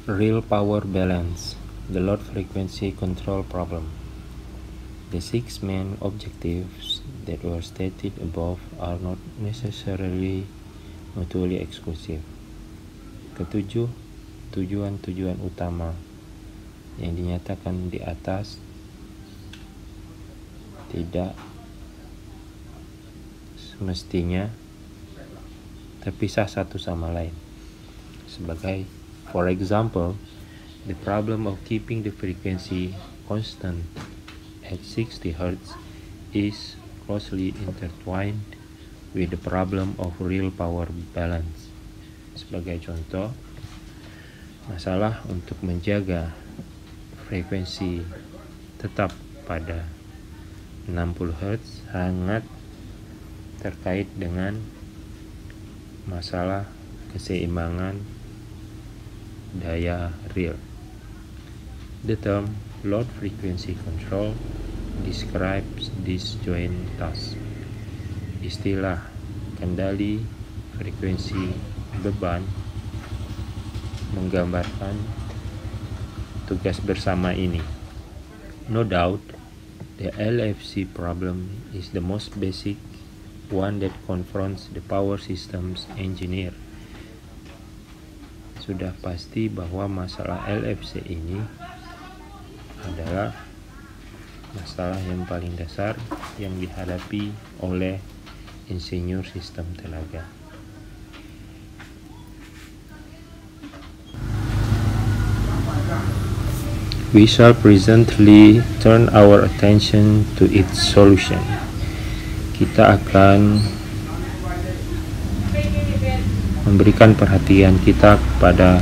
Real power balance, the load frequency control problem. The six main objectives that were stated above are not necessarily mutually exclusive. Ketujuh tujuan-tujuan utama yang dinyatakan di atas tidak semestinya terpisah satu sama lain. Sebagai, for example, the problem of keeping the frequency constant at 60 Hz is closely intertwined with the problem of real power balance. Sebagai contoh, masalah untuk menjaga frekuensi tetap pada 60 Hz sangat terkait dengan masalah keseimbangan daya real. The term load frequency control describes this joint task. Istilah kendali frekuensi beban menggambarkan tugas bersama ini. No doubt, the LFC problem is the most basic one that confronts the power systems engineer. Sudah pasti bahwa masalah LFC ini adalah masalah yang paling dasar yang dihadapi oleh insinyur sistem tenaga. We shall presently turn our attention to its solution. Kita akan memberikan perhatian kita kepada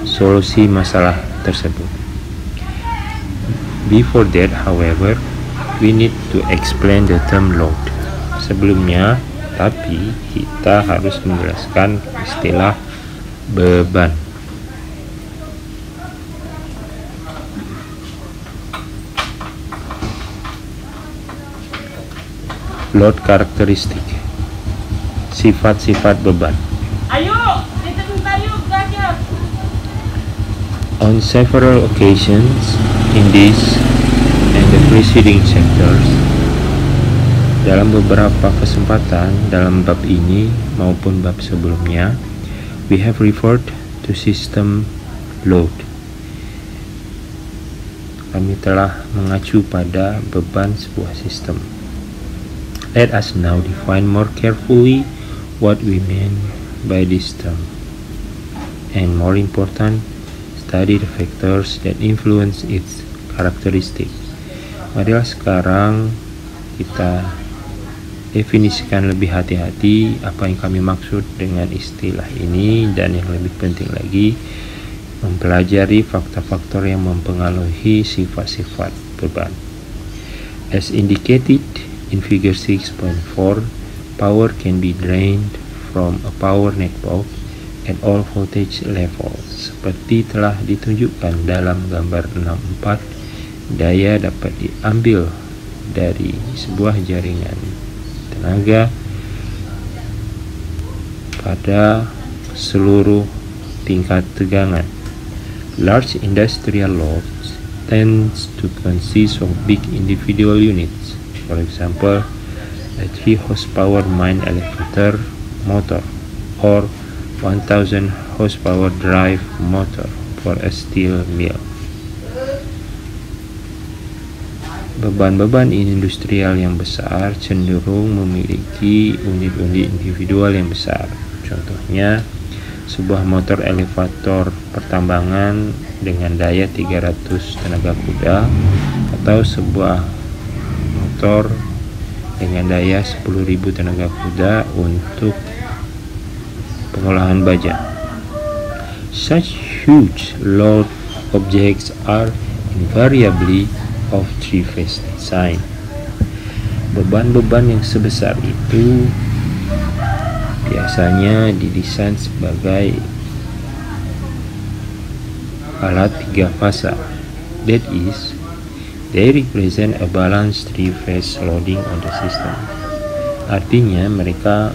solusi masalah tersebut. Before that, however, we need to explain the term load. Sebelumnya, tapi kita harus menjelaskan istilah beban. Load karakteristik, sifat-sifat beban. On several occasions in this and the preceding chapters, dalam beberapa kesempatan dalam bab ini maupun bab sebelumnya, we have referred to system load. Kami telah mengacu pada beban sebuah sistem. Let us now define more carefully what we mean by this term, and more important, study the factors that influence its characteristic. Marilah sekarang kita definisikan lebih hati-hati apa yang kami maksud dengan istilah ini, dan yang lebih penting lagi, mempelajari faktor-faktor yang mempengaruhi sifat-sifat beban. As indicated in figure 6.4, power can be drained from a power network at all voltage levels. Seperti telah ditunjukkan dalam gambar 6.4, daya dapat diambil dari sebuah jaringan tenaga pada seluruh tingkat tegangan. Large industrial loads tends to consist of big individual units. For example, a 3 horsepower mine elevator motor or 1000 horsepower drive motor for a steel mill. Beban-beban industrial yang besar cenderung memiliki unit-unit individual yang besar. Contohnya, sebuah motor elevator pertambangan dengan daya 300 tenaga kuda atau sebuah motor dengan daya 10.000 tenaga kuda untuk pengolahan baja. Such huge load objects are invariably of three-phase design. Beban-beban yang sebesar itu biasanya didesain sebagai alat 3 fasa. That is, they represent a balanced three-phase loading on the system. Artinya mereka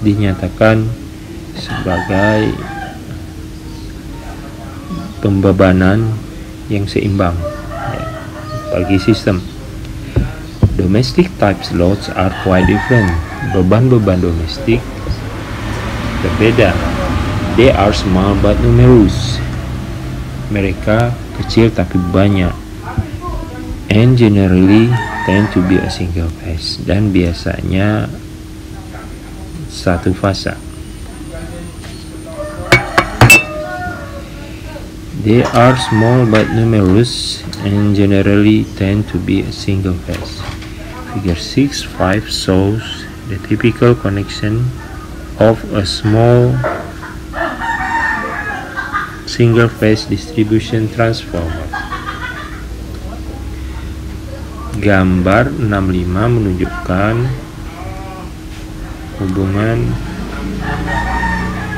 dinyatakan sebagai pembebanan yang seimbang bagi sistem. Domestic types loads are quite different. Beban-beban domestik berbeda. They are small but numerous. Mereka kecil tapi banyak. And generally tend to be a single phase. Dan biasanya satu fasa. They are small but numerous and generally tend to be a single phase. Figure 6.5 shows the typical connection of a small single phase distribution transformer. Gambar 65 menunjukkan hubungan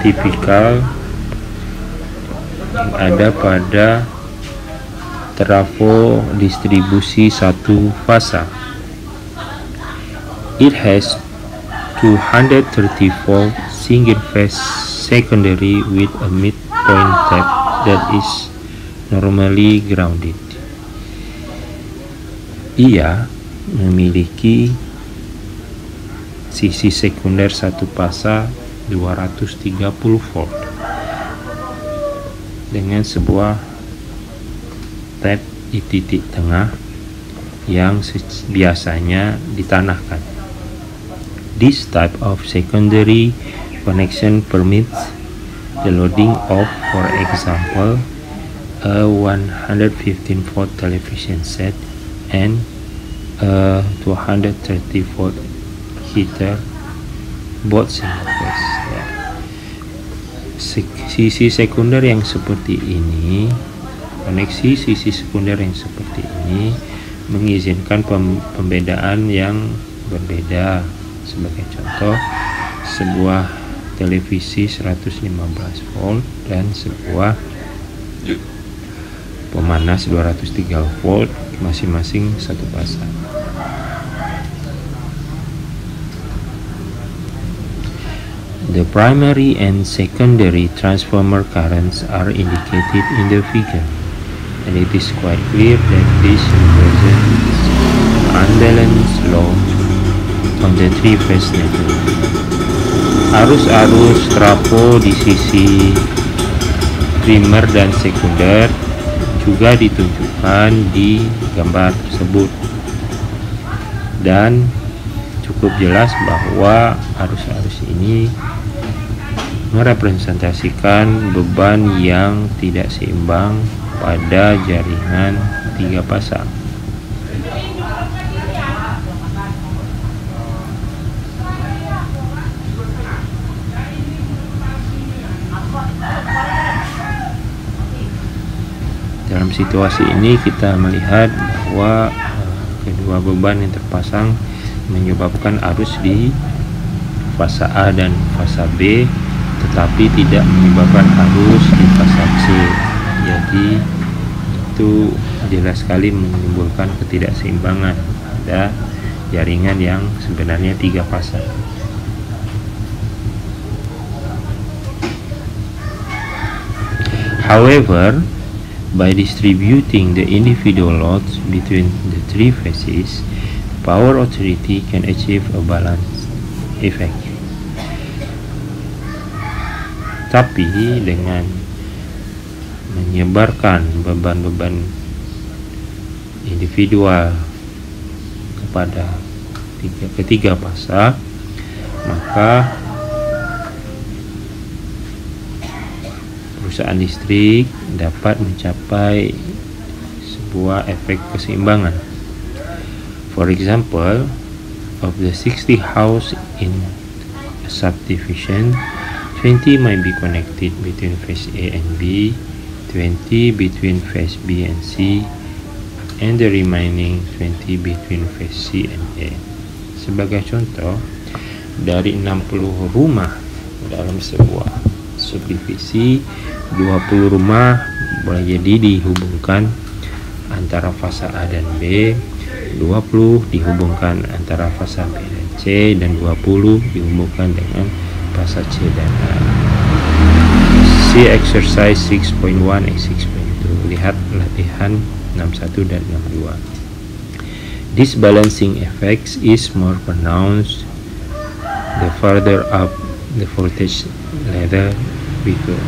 tipikal yang ada pada trafo distribusi satu fasa. It has 234 single phase secondary with a midpoint tap that is normally grounded. Ia memiliki sisi sekunder satu fasa 230 volt dengan sebuah tap di titik tengah yang biasanya ditanahkan. This type of secondary connection permits the loading of, for example, a 115 volt television set and a 230 volt heater, both single phase. Sisi sekunder yang seperti ini, koneksi sisi sekunder yang seperti ini mengizinkan pembedaan yang berbeda. Sebagai contoh, sebuah televisi 115 volt dan sebuah pemanas 203 volt, masing-masing satu pasang. The primary and secondary transformer currents are indicated in the figure, and it is quite clear that this represents an unbalanced load on the three-phase network. Arus-arus trafo di sisi primer dan sekunder juga ditunjukkan di gambar tersebut, dan cukup jelas bahwa arus-arus ini merepresentasikan beban yang tidak seimbang pada jaringan tiga pasang. Dalam situasi ini kita melihat bahwa kedua beban yang terpasang menyebabkan arus di fasa A dan fasa B, tetapi tidak menyebabkan arus di fasa C. Jadi itu jelas sekali menimbulkan ketidakseimbangan pada jaringan yang sebenarnya tiga pasang. However, by distributing the individual loads between the three phases, the power authority can achieve a balanced effect. Tapi dengan menyebarkan beban-beban individual kepada ketiga fasa, maka perusahaan listrik dapat mencapai sebuah efek keseimbangan. For example, of the 60 house in a subdivision, 20 might be connected between phase A and B, 20 between phase B and C, and the remaining 20 between phase C and A. Sebagai contoh, dari 60 rumah dalam sebuah subdivisi, 20 rumah boleh jadi dihubungkan antara fasa A dan B, 20 dihubungkan antara fasa B dan C, dan 20 dihubungkan dengan pasal C dan A. See exercise 6.1 and 6.2. Lihat latihan 61 dan 62. This balancing effect is more pronounced the further up the voltage ladder we go.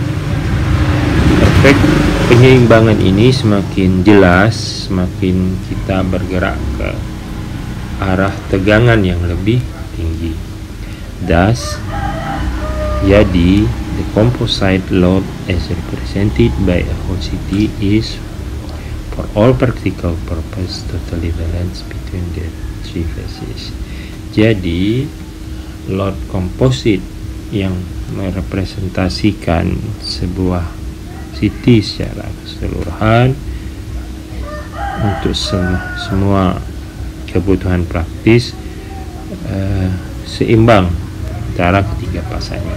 Efek penyeimbangan ini semakin jelas semakin kita bergerak ke arah tegangan yang lebih tinggi. Thus, jadi the composite load as represented by a whole city is for all practical purpose totally balanced between the three phases. Jadi load composite yang merepresentasikan sebuah city secara keseluruhan untuk semua kebutuhan praktis seimbang antara ketiga pasangnya.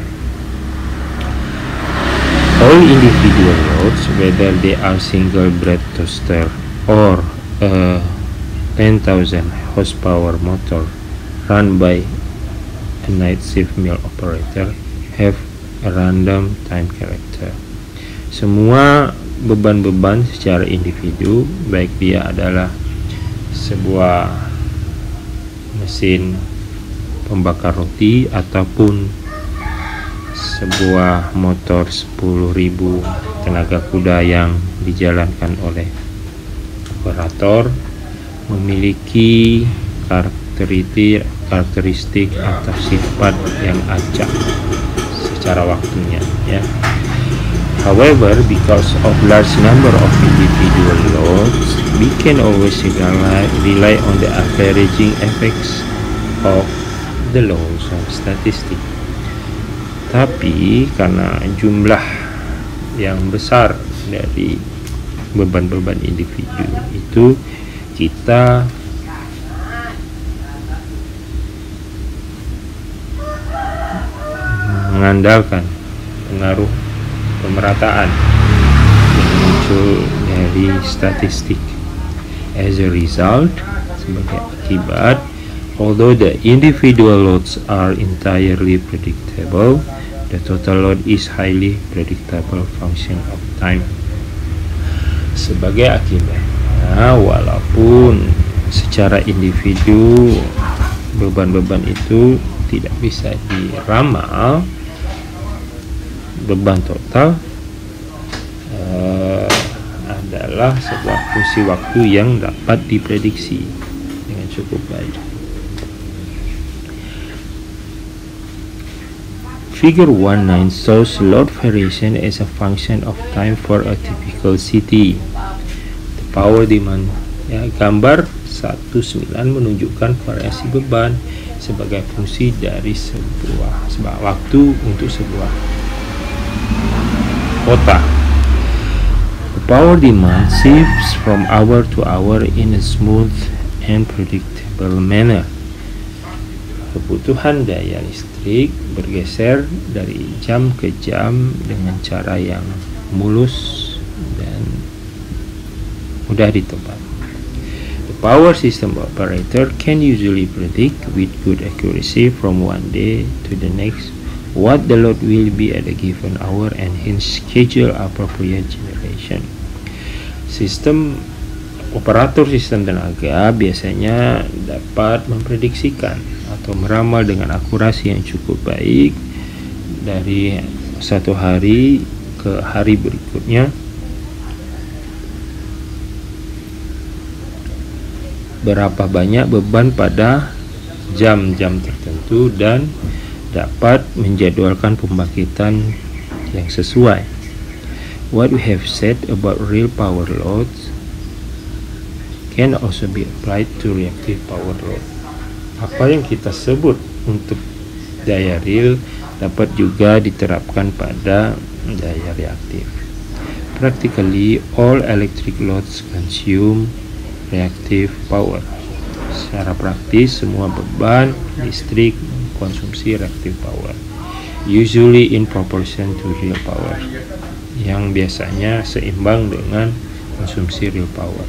All individual loads, whether they are single bread toaster or a 10,000 horsepower motor run by a night shift mill operator, have a random time character. Semua beban-beban secara individu, baik dia adalah sebuah mesin pembakar roti ataupun sebuah motor 10.000 tenaga kuda yang dijalankan oleh operator, memiliki karakteristik atau sifat yang acak secara waktunya, ya. However, because of large number of individual loads, we can always rely on the averaging effects of the laws of statistics. Tapi karena jumlah yang besar dari beban-beban individu itu, kita mengandalkan pengaruh pemerataan yang muncul dari statistik. As a result, sebagai akibat, although the individual loads are entirely predictable, the total load is highly predictable function of time. Sebagai akibatnya, walaupun secara individu beban-beban itu tidak bisa diramal, beban total adalah sebuah fungsi waktu yang dapat diprediksi dengan cukup baik. Figure 19 shows load variation as a function of time for a typical city. The power demand, ya, gambar 19 menunjukkan variasi beban sebagai fungsi dari sebuah waktu untuk sebuah kota. The power demand shifts from hour to hour in a smooth and predictable manner. Kebutuhan daya listrik bergeser dari jam ke jam dengan cara yang mulus dan mudah ditebak. The power system operator can usually predict with good accuracy from one day to the next what the load will be at a given hour and hence schedule appropriate generation. Operator sistem tenaga biasanya dapat memprediksikan atau meramal dengan akurasi yang cukup baik dari satu hari ke hari berikutnya berapa banyak beban pada jam-jam tertentu dan dapat menjadwalkan pembangkitan yang sesuai. What we have said about real power loads can also be applied to reactive power load. Apa yang kita sebut untuk daya real dapat juga diterapkan pada daya reaktif. Practically all electric loads consume reactive power. Secara praktis semua beban listrik mengkonsumsi reactive power, usually in proportion to real power, yang biasanya seimbang dengan konsumsi real power.